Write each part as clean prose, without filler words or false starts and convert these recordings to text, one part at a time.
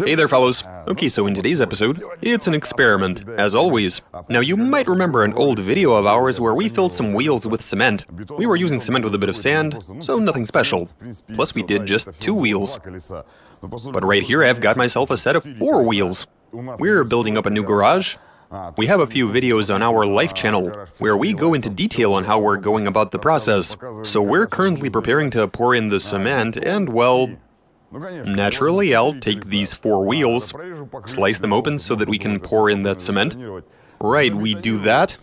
Hey there, fellows. Okay, so in today's episode, it's an experiment, as always. Now, you might remember an old video of ours where we filled some wheels with cement. We were using cement with a bit of sand, so nothing special. Plus, we did just 2 wheels. But right here, I've got myself a set of 4 wheels. We're building up a new garage. We have a few videos on our Life channel, where we go into detail on how we're going about the process. So we're currently preparing to pour in the cement, and well, naturally, I'll take these 4 wheels, slice them open so that we can pour in that cement. Right, we do that.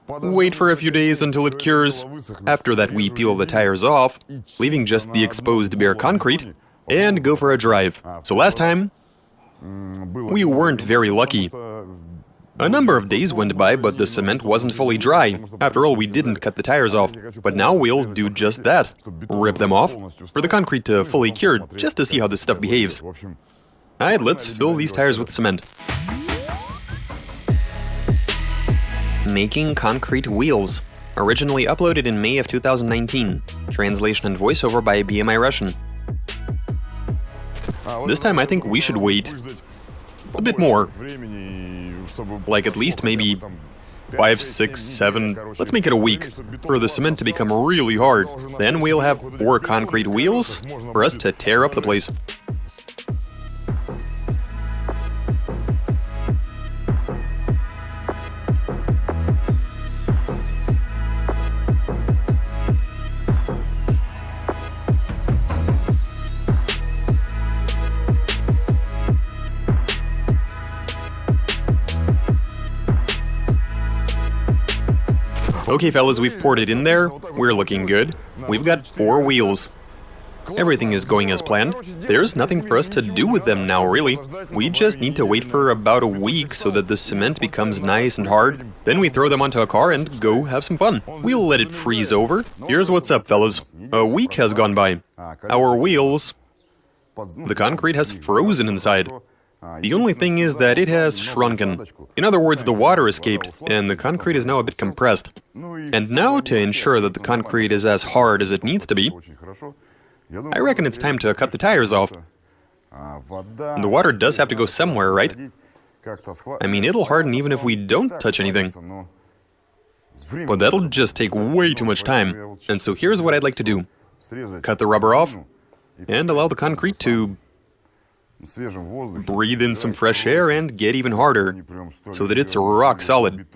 Wait for a few days until it cures. After that, we peel the tires off, leaving just the exposed bare concrete, and go for a drive. So last time, we weren't very lucky. A number of days went by, but the cement wasn't fully dry. After all, we didn't cut the tires off. But now we'll do just that. Rip them off, for the concrete to fully cure, just to see how this stuff behaves. Alright, let's fill these tires with cement. Making concrete wheels. Originally uploaded in May of 2019. Translation and voiceover by BMI Russian. This time I think we should wait a bit more. Like at least maybe 5, 6, 7, let's make it a week, for the cement to become really hard. Then we'll have 4 concrete wheels for us to tear up the place. Okay, fellas, we've poured it in there. We're looking good. We've got 4 wheels. Everything is going as planned. There's nothing for us to do with them now, really. We just need to wait for about a week so that the cement becomes nice and hard. Then we throw them onto a car and go have some fun. We'll let it freeze over. Here's what's up, fellas. A week has gone by. Our wheels... The concrete has frozen inside. The only thing is that it has shrunken. In other words, the water escaped, and the concrete is now a bit compressed. And now, to ensure that the concrete is as hard as it needs to be, I reckon it's time to cut the tires off. The water does have to go somewhere, right? I mean, it'll harden even if we don't touch anything. But that'll just take way too much time. And so here's what I'd like to do. Cut the rubber off, and allow the concrete to breathe in some fresh air and get even harder, so that it's rock solid.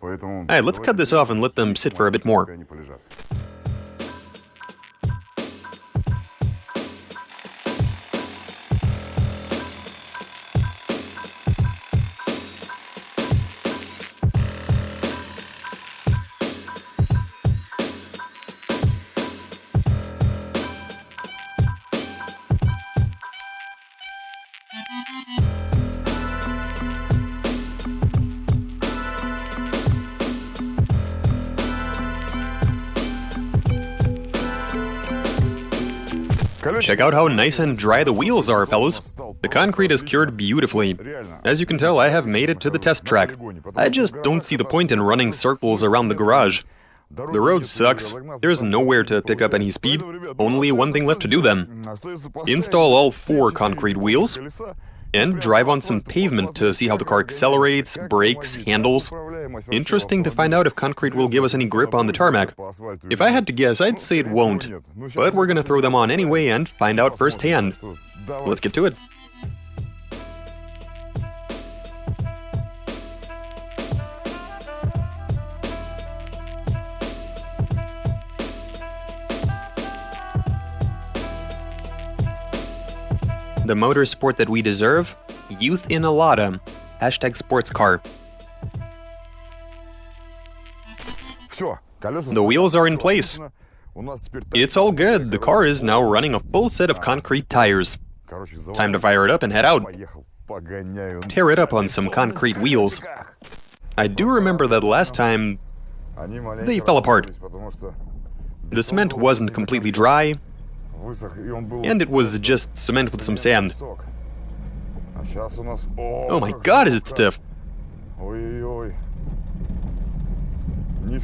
Alright, let's cut this off and let them sit for a bit more. Check out how nice and dry the wheels are, fellas. The concrete is cured beautifully. As you can tell, I have made it to the test track. I just don't see the point in running circles around the garage. The road sucks. There's nowhere to pick up any speed. Only one thing left to do then. Install all 4 concrete wheels and drive on some pavement to see how the car accelerates, brakes, handles. Interesting to find out if concrete will give us any grip on the tarmac. If I had to guess, I'd say it won't. But we're gonna throw them on anyway and find out firsthand. Let's get to it. The motorsport that we deserve? Youth in a Lada. #sportscar. The wheels are in place. It's all good. The car is now running a full set of concrete tires. Time to fire it up and head out. Tear it up on some concrete wheels. I do remember that last time they fell apart. The cement wasn't completely dry, and it was just cement with some sand. Oh my god, is it stiff!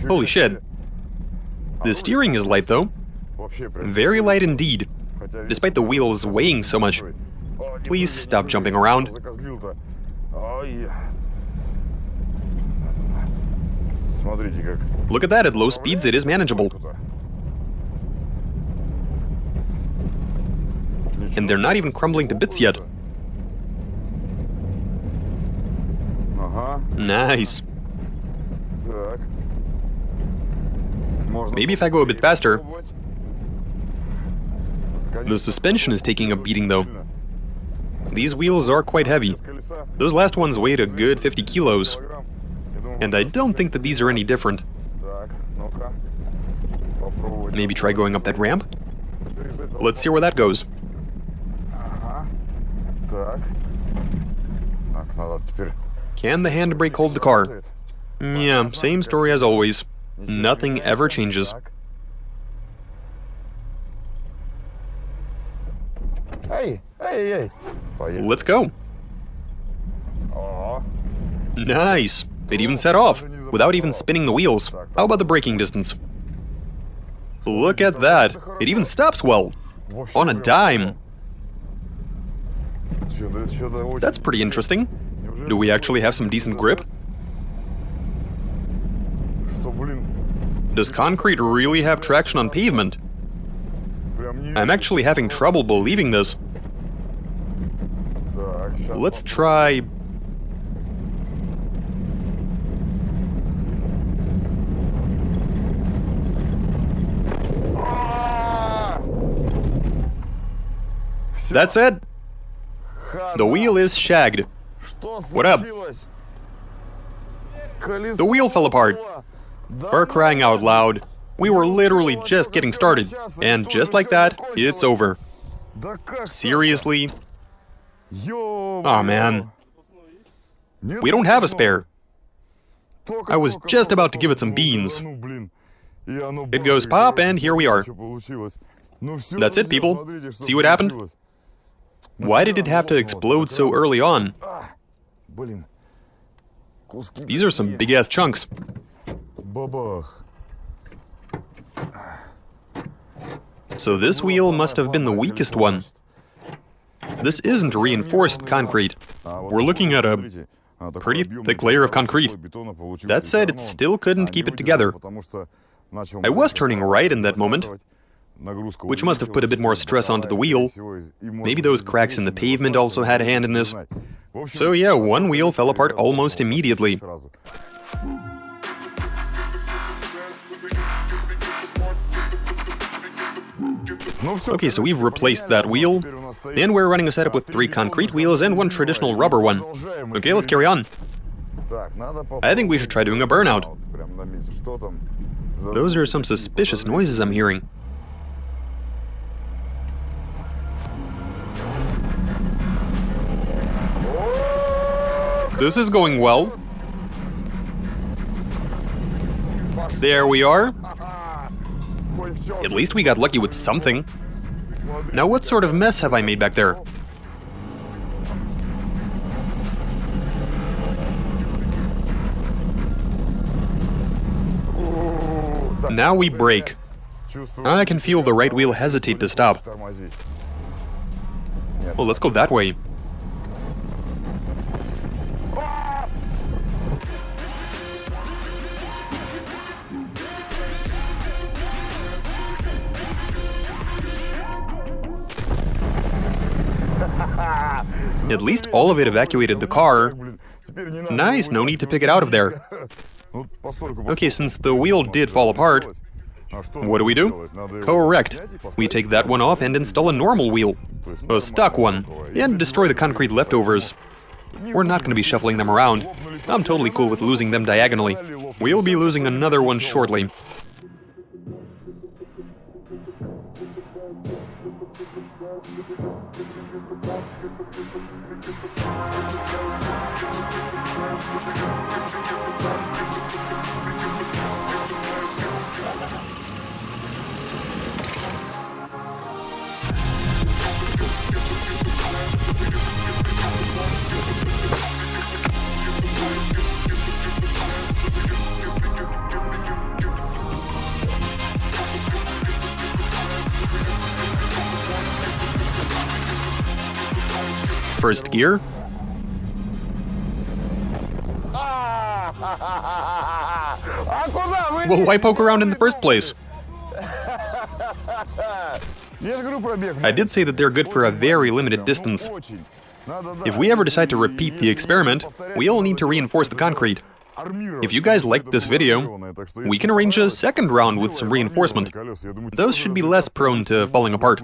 Holy shit. The steering is light though. Very light indeed, despite the wheels weighing so much. Please stop jumping around. Look at that, at low speeds it is manageable. And they're not even crumbling to bits yet. Nice. Maybe if I go a bit faster. The suspension is taking a beating though. These wheels are quite heavy. Those last ones weighed a good 50 kilos. And I don't think that these are any different. Maybe try going up that ramp? Let's see where that goes. Can the handbrake hold the car? Yeah, same story as always. Nothing ever changes. Let's go. Nice. It even set off, without even spinning the wheels. How about the braking distance? Look at that. It even stops well. On a dime. That's pretty interesting. Do we actually have some decent grip? Does concrete really have traction on pavement? I'm actually having trouble believing this. Let's try... That's it. The wheel is shagged. What up? The wheel fell apart. For crying out loud. We were literally just getting started. And just like that, it's over. Seriously? Aw, man. We don't have a spare. I was just about to give it some beans. It goes pop, and here we are. That's it, people. See what happened? Why did it have to explode so early on? These are some big-ass chunks. So this wheel must have been the weakest one. This isn't reinforced concrete. We're looking at a pretty thick layer of concrete. That said, it still couldn't keep it together. I was turning right in that moment, which must have put a bit more stress onto the wheel. Maybe those cracks in the pavement also had a hand in this. So yeah, one wheel fell apart almost immediately. Okay, so we've replaced that wheel, and we're running a setup with 3 concrete wheels and 1 traditional rubber one. Okay, let's carry on. I think we should try doing a burnout. Those are some suspicious noises I'm hearing. This is going well. There we are. At least we got lucky with something. Now what sort of mess have I made back there? Now we brake. I can feel the right wheel hesitate to stop. Well, let's go that way. At least all of it evacuated the car. Nice, no need to pick it out of there. Okay, since the wheel did fall apart, what do? Correct. We take that one off and install a normal wheel. A stock one. And destroy the concrete leftovers. We're not going to be shuffling them around. I'm totally cool with losing them diagonally. We'll be losing another one shortly. first gear. Well, why poke around in the first place? I did say that they're good for a very limited distance. If we ever decide to repeat the experiment, we'll need to reinforce the concrete. If you guys liked this video, we can arrange a second round with some reinforcement. Those should be less prone to falling apart.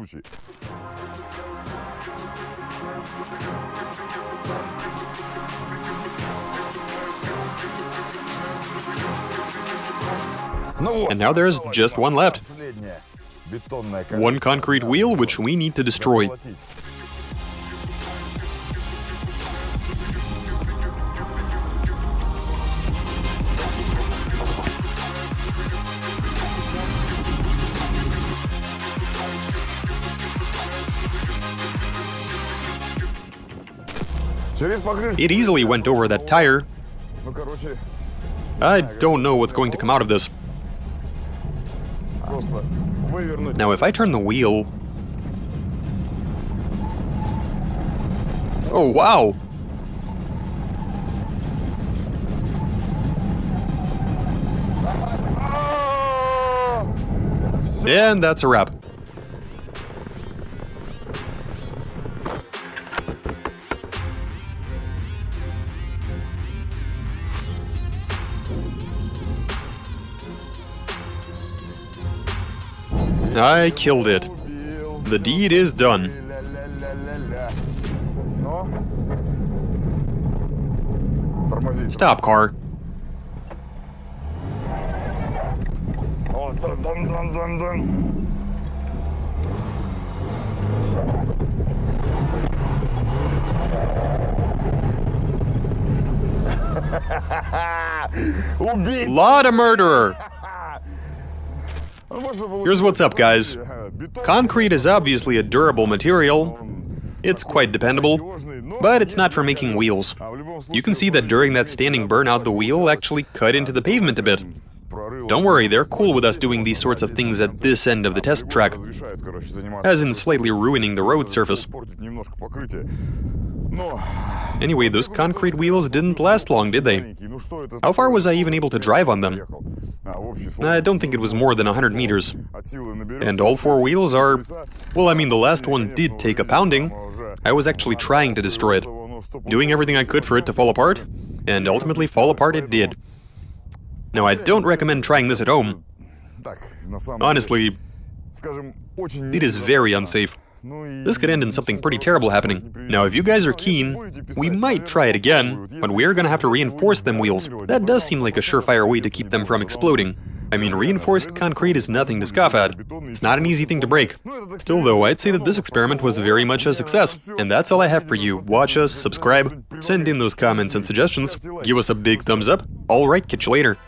And now there's just one left. One concrete wheel which we need to destroy. It easily went over that tire. I don't know what's going to come out of this. Now, if I turn the wheel... Oh, wow! And that's a wrap. I killed it. The deed is done. Stop, car. Lot of murderer. Here's what's up, guys. Concrete is obviously a durable material. It's quite dependable, but it's not for making wheels. You can see that during that standing burnout, the wheel actually cut into the pavement a bit. Don't worry, they're cool with us doing these sorts of things at this end of the test track, as in slightly ruining the road surface. Anyway, those concrete wheels didn't last long, did they? How far was I even able to drive on them? I don't think it was more than 100 meters. And all four wheels are... Well, I mean, the last one did take a pounding. I was actually trying to destroy it, doing everything I could for it to fall apart, and ultimately fall apart it did. Now, I don't recommend trying this at home. Honestly, it is very unsafe. This could end in something pretty terrible happening. Now, if you guys are keen, we might try it again, but we're gonna have to reinforce them wheels. That does seem like a surefire way to keep them from exploding. I mean, reinforced concrete is nothing to scoff at. It's not an easy thing to break. Still though, I'd say that this experiment was very much a success. And that's all I have for you. Watch us, subscribe, send in those comments and suggestions, give us a big thumbs up. Alright, catch you later.